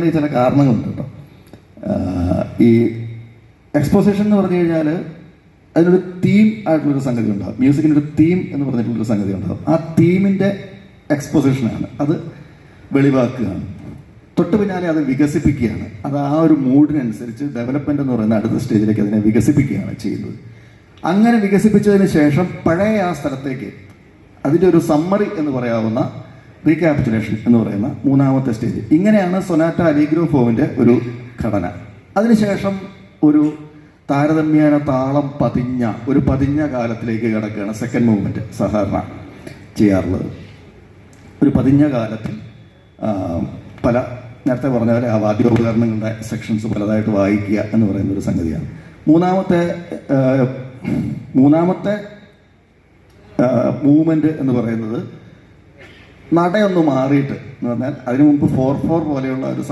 പറയുന്നതിൽ ചില കാരണങ്ങളുണ്ട് കേട്ടോ. ഈ എക്സ്പോസിഷൻ എന്ന് പറഞ്ഞു കഴിഞ്ഞാൽ അതിനൊരു തീം ആയിട്ടുള്ളൊരു സംഗതി ഉണ്ടാകും. മ്യൂസിക്കിനൊരു തീം എന്ന് പറഞ്ഞിട്ടുള്ളൊരു സംഗതി ഉണ്ടാകും. ആ തീമിൻ്റെ എക്സ്പോസിഷനാണ്, അത് വെളിവാക്കുകയാണ്. തൊട്ട് പിന്നാലെ അത് വികസിപ്പിക്കുകയാണ്. അത് ആ ഒരു മൂഡിനനുസരിച്ച് ഡെവലപ്മെൻ്റ് എന്ന് പറയുന്ന അടുത്ത സ്റ്റേജിലേക്ക് അതിനെ വികസിപ്പിക്കുകയാണ് ചെയ്യുന്നത്. അങ്ങനെ വികസിപ്പിച്ചതിന് ശേഷം പഴയ ആ സ്ഥലത്തേക്ക് അതിൻ്റെ ഒരു സമ്മറി എന്ന് പറയാവുന്ന റീക്യാപിറ്റുലേഷൻ എന്ന് പറയുന്ന മൂന്നാമത്തെ സ്റ്റേജ്. ഇങ്ങനെയാണ് സൊനാറ്റ അലിഗ്രോ ഫോമിൻ്റെ ഒരു ഘടന. അതിനുശേഷം ഒരു താരതമ്യേന താളം പതിഞ്ഞ കാലത്തിലേക്ക് കിടക്കുകയാണ് സെക്കൻഡ് മൂവ്മെൻറ്റ് സാധാരണ ചെയ്യാറുള്ളത്. ഒരു പതിഞ്ഞ കാലത്തിൽ പല നേരത്തെ പറഞ്ഞ പോലെ ആ വാദ്യോപകരണങ്ങളുടെ സെക്ഷൻസ് പലതായിട്ട് വായിക്കുക എന്ന് പറയുന്ന ഒരു സംഗതിയാണ്. മൂന്നാമത്തെ മൂവ്മെൻറ്റ് എന്ന് പറയുന്നത് നടയൊന്ന് മാറിയിട്ട് എന്ന് പറഞ്ഞാൽ അതിനു മുമ്പ് 4/4 പോലെയുള്ള ഒരു